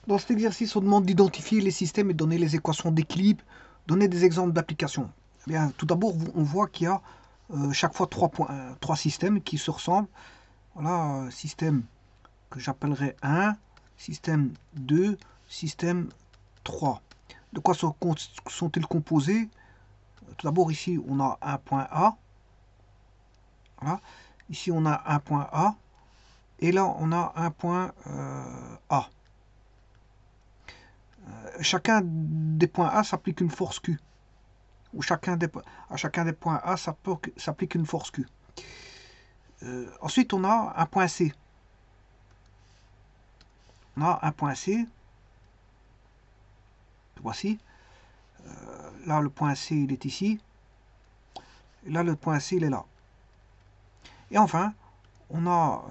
Dans cet exercice, on demande d'identifier les systèmes et de donner les équations d'équilibre, donner des exemples d'application. Eh bien, tout d'abord, on voit qu'il y a chaque fois trois systèmes qui se ressemblent. Voilà, système que j'appellerai 1, système 2, système 3. De quoi sont-ils composés? Tout d'abord, ici, on a un point A. Voilà. Ici, on a un point A. Et là, on a un point A. Chacun des points A s'applique une force Q. Ou à chacun des points A s'applique une force Q. Ensuite, on a un point C. On a un point C. Voici. Là, le point C, il est ici. Et là, le point C, il est là. Et enfin, on a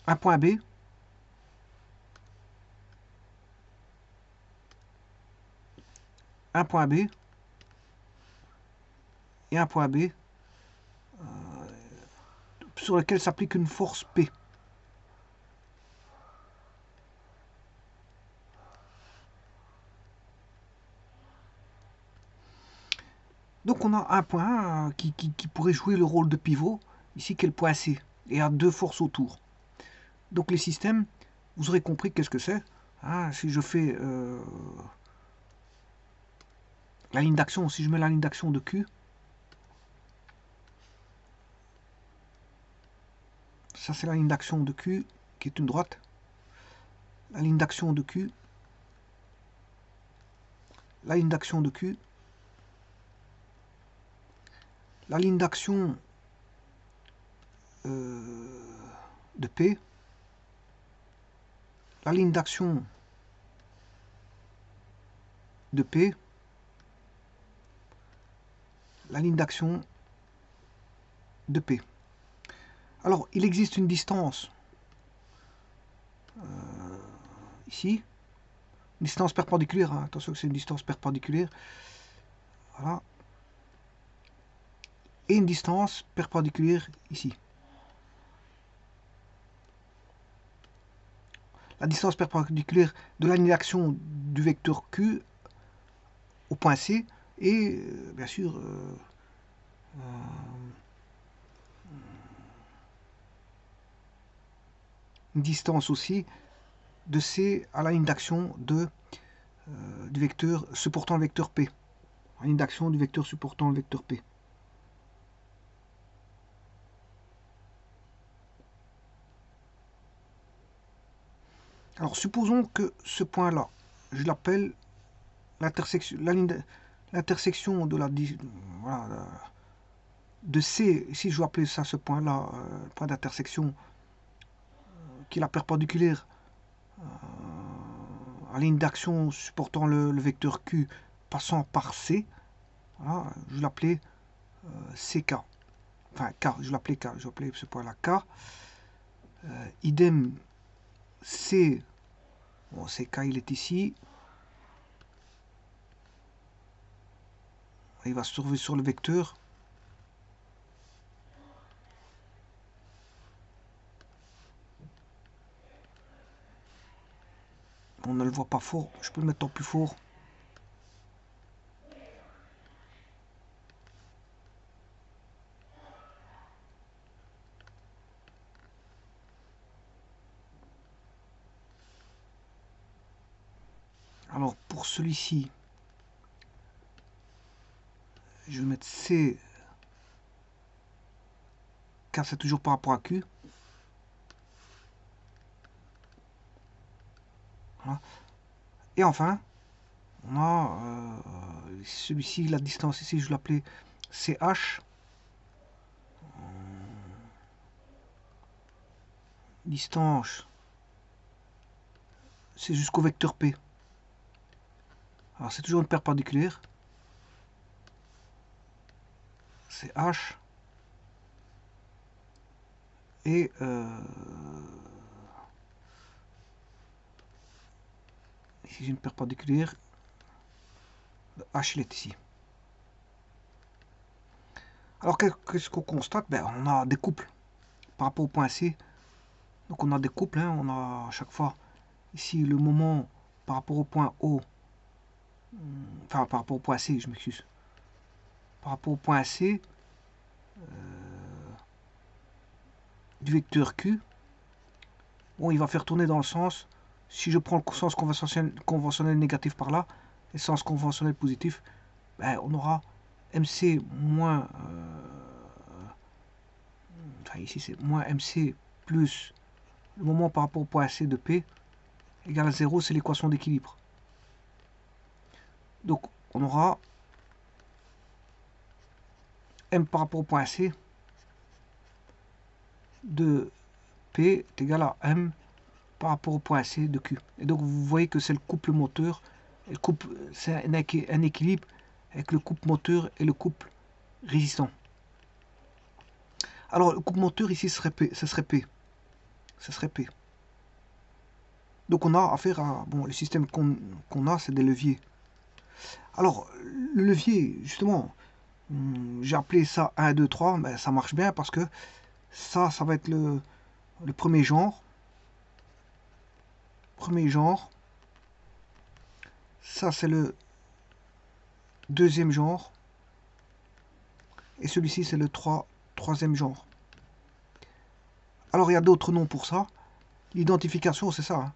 un point B. Un point B. Et un point B sur lequel s'applique une force P. Donc on a un point qui pourrait jouer le rôle de pivot, ici qui est le point C, et a deux forces autour. Donc les systèmes, vous aurez compris qu'est-ce que c'est. Hein, si je fais la ligne d'action, si je mets la ligne d'action de Q, ça c'est la ligne d'action de Q qui est une droite. La ligne d'action de Q, la ligne d'action de Q, la ligne d'action de P, la ligne d'action de P, la ligne d'action de P. Alors, il existe une distance ici, une distance perpendiculaire, hein, attention que c'est une distance perpendiculaire, voilà, et une distance perpendiculaire ici. La distance perpendiculaire de la ligne d'action du vecteur Q au point C et bien sûr une distance aussi de C à la ligne d'action du vecteur supportant le vecteur P. La ligne d'action du vecteur supportant le vecteur P. Alors supposons que ce point-là, je l'appelle l'intersection, l'intersection de voilà, de C, ici je vais appeler ça ce point-là, point d'intersection, qui est la perpendiculaire à la ligne d'action supportant le vecteur Q passant par C. Voilà, je l'appelais CK. Enfin K, je l'appelais K, je vais appeler ce point-là K. Idem C, bon CK il est ici. Il va se trouver sur le vecteur. On ne le voit pas fort, je peux le mettre en plus fort. Alors pour celui-ci, je vais mettre C, car c'est toujours par rapport à Q. Voilà. Et enfin, on a celui-ci, la distance ici, je l'appelais CH. Distance, c'est jusqu'au vecteur P. Alors c'est toujours une perpendiculaire. C'est H. Et ici j'ai une perpendiculaire. Le H il est ici. Alors qu'est-ce qu'on constate? Ben, on a des couples par rapport au point C. Donc on a des couples, hein, on a à chaque fois ici le moment par rapport au point O, enfin par rapport au point C, je m'excuse. Par rapport au point C du vecteur Q, bon, il va faire tourner dans le sens, si je prends le sens conventionnel négatif par là, et sens conventionnel positif, ben, on aura MC moins, enfin ici c'est moins MC plus le moment par rapport au point C de P égale à 0, c'est l'équation d'équilibre. Donc on aura M par rapport au point C de P est égal à M par rapport au point C de Q. Et donc vous voyez que c'est le couple moteur, c'est un équilibre avec le couple moteur et le couple résistant. Alors le couple moteur ici ce serait P. Ce serait P. Donc on a affaire à... Bon, le système qu'on a, c'est des leviers. Alors, le levier, justement, j'ai appelé ça 1, 2, 3, mais ça marche bien parce que ça va être le premier genre. Premier genre. Ça, c'est le deuxième genre. Et celui-ci, c'est le troisième genre. Alors, il y a d'autres noms pour ça. L'identification, c'est ça. Hein.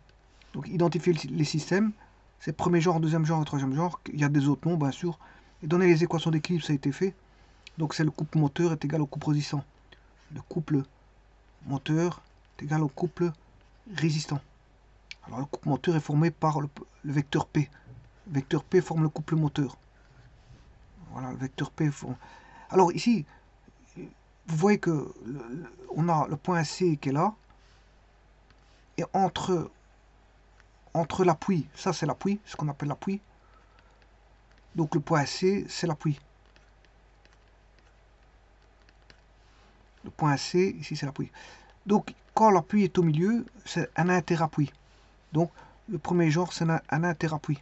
Donc, identifier les systèmes, c'est premier genre, deuxième genre et troisième genre. Il y a des autres noms, bien sûr. Et donner les équations d'équilibre, ça a été fait. Donc, c'est le couple moteur est égal au couple résistant. Le couple moteur est égal au couple résistant. Alors, le couple moteur est formé par le vecteur P. Le vecteur P forme le couple moteur. Voilà, le vecteur P forme... Alors, ici, vous voyez que on a le point C qui est là. Et entre l'appui, ça c'est l'appui, ce qu'on appelle l'appui. Donc le point C, c'est l'appui. Le point C, ici c'est l'appui. Donc quand l'appui est au milieu, c'est un interappui. Donc le premier genre, c'est un interappui.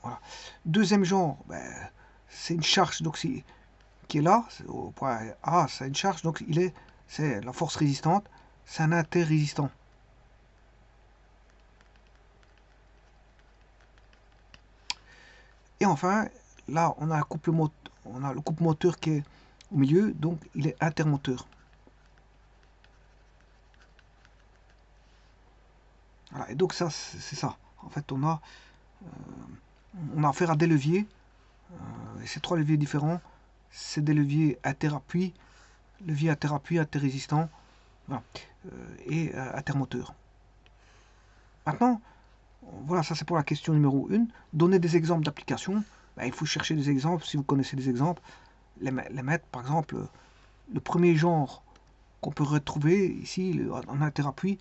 Voilà. Deuxième genre, ben, c'est une charge donc, qui est là, au point A, c'est une charge, donc c'est la force résistante, c'est un interrésistant. Et enfin, là, on a le couple moteur qui est au milieu, donc il est intermoteur. Voilà, et donc ça, c'est ça. En fait, on a affaire à des leviers, et ces trois leviers différents, c'est des leviers interappui, levier interappui, interrésistant, voilà, et intermoteur. Maintenant, voilà, ça c'est pour la question numéro 1. Donner des exemples d'application. Ben, il faut chercher des exemples, si vous connaissez des exemples, les mettre, par exemple, le premier genre qu'on peut retrouver ici en interappui,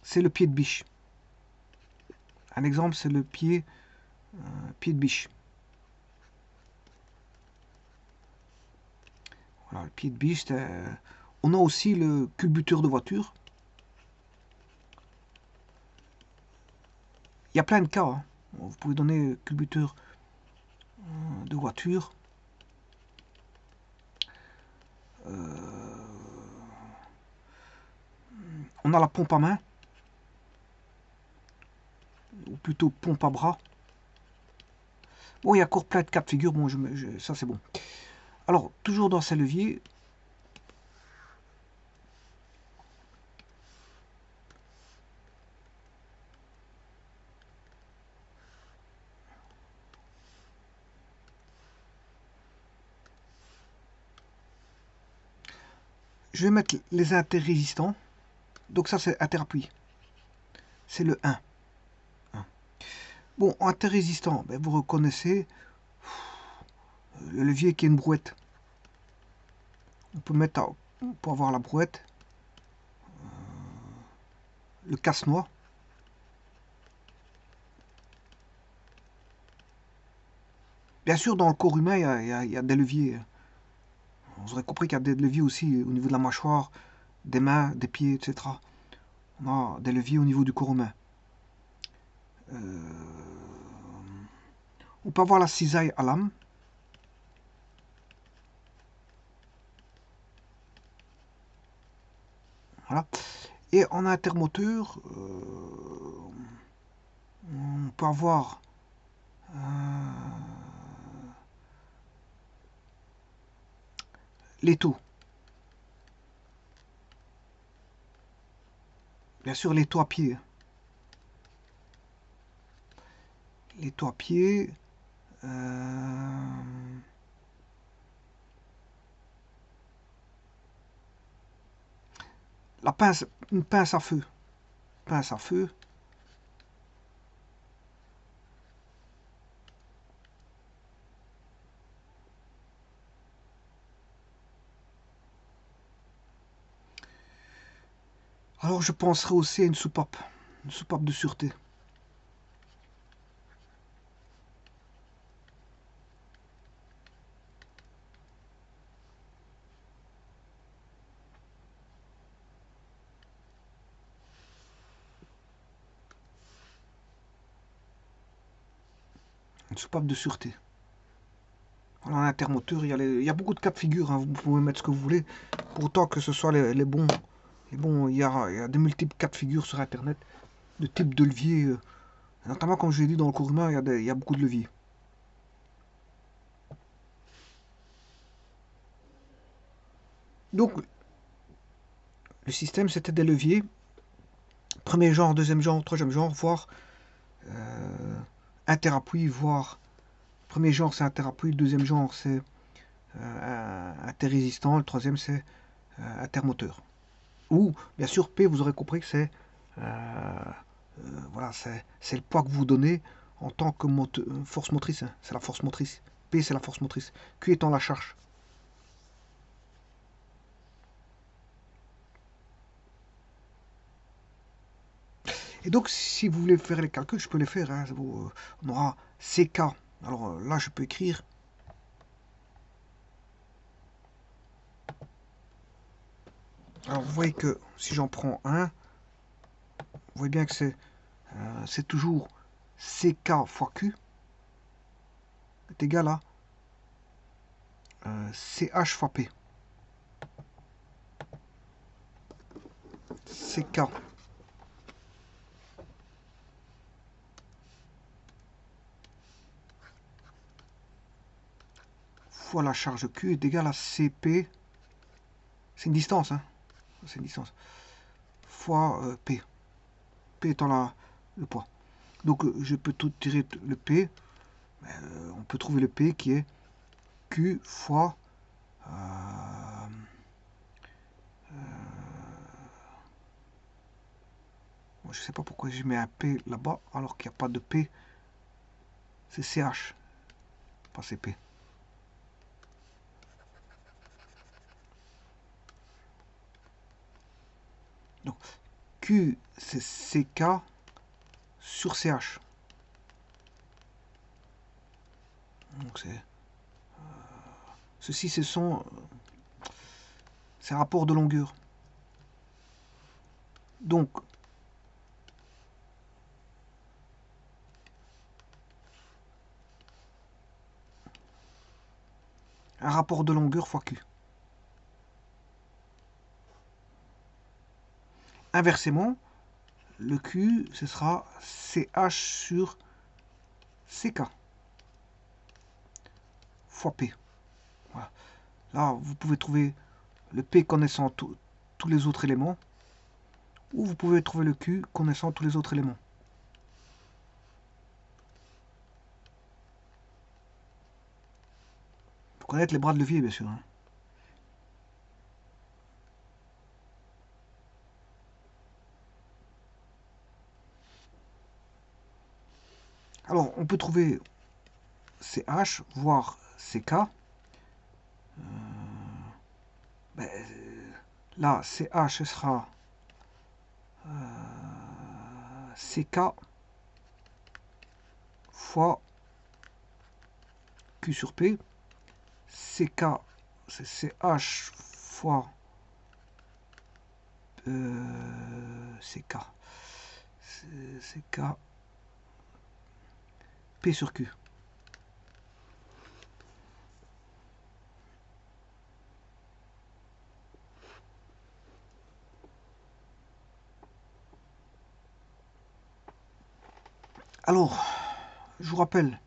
c'est le pied de biche. Un exemple, c'est le pied de biche. Voilà, le pied de biche. On a aussi le culbuteur de voiture. Il y a plein de cas. Hein. Vous pouvez donner culbuteur de voiture. On a la pompe à main. Ou plutôt pompe à bras. Bon, il y a encore plein de cas de figure. Bon, ça c'est bon. Alors, toujours dans ces leviers, je vais mettre les interrésistants. Donc ça, c'est interappui. C'est le 1. Bon, interrésistant, ben, vous reconnaissez le levier qui est une brouette. On peut mettre, pour avoir la brouette, le casse-noix. Bien sûr, dans le corps humain, il y a des leviers. Vous aurez compris qu'il y a des leviers aussi au niveau de la mâchoire, des mains, des pieds, etc. On a des leviers au niveau du corps humain. On peut avoir la cisaille à lame. Voilà. Et en intermoteur, on peut avoir les taux. Bien sûr, les taux à pied. Les taux à pied. La pince, une pince à feu. Pince à feu. Alors je penserai aussi à une soupape de sûreté. Une soupape de sûreté. Voilà, un intermoteur, il y a beaucoup de cas de figure, hein, vous pouvez mettre ce que vous voulez, pour autant que ce soit les bons. Et bon, il y a de multiples cas de figure sur Internet, de type de levier. Notamment, comme je l'ai dit, dans le cours humain, il y a beaucoup de leviers. Donc, le système, c'était des leviers. Premier genre, deuxième genre, troisième genre, voire interappui, voire... Premier genre, c'est interappui, le deuxième genre, c'est interrésistant, le troisième, c'est intermoteur. Ou, bien sûr, P, vous aurez compris que c'est voilà, c'est le poids que vous donnez en tant que force motrice. Hein. C'est la force motrice. P, c'est la force motrice. Q étant la charge. Et donc, si vous voulez faire les calculs, je peux les faire. Hein. On aura CK. Alors là, je peux écrire. Alors, vous voyez que si j'en prends un, vous voyez bien que c'est toujours CK fois Q est égal à CH fois P. CK fois la charge Q est égal à CP. C'est une distance, hein. C'est une distance. Fois P. P étant le poids. Donc je peux tout tirer le P. On peut trouver le P qui est Q fois... je ne sais pas pourquoi j'ai mis un P là-bas alors qu'il n'y a pas de P. C'est CH, pas CP. Donc Q c'est CK sur CH. Donc ceci c'est un rapport de longueur. Donc un rapport de longueur fois Q. Inversement, le Q ce sera CH sur CK fois P. Voilà. Là, vous pouvez trouver le P connaissant tous les autres éléments, ou vous pouvez trouver le Q connaissant tous les autres éléments. Il faut connaître les bras de levier, bien sûr. Hein. Alors, on peut trouver CH, voire CK. Ben, là, CH sera CK fois Q sur P. CK, c'est CH fois CK. CK P sur Q. Alors, je vous rappelle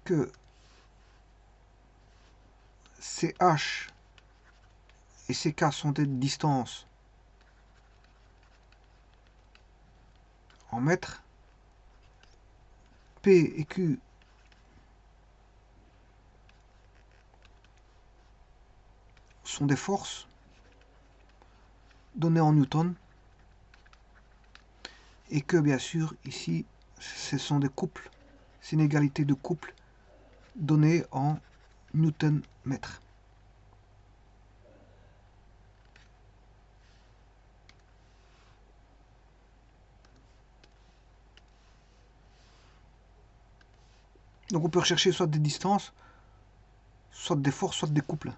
que CH et CK sont des distances en mètres. P et Q sont des forces données en newton. Et que bien sûr, ici, ce sont des couples. C'est une égalité de couple donnée en newton-mètre. Donc on peut rechercher soit des distances, soit des forces, soit des couples.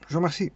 Je vous remercie.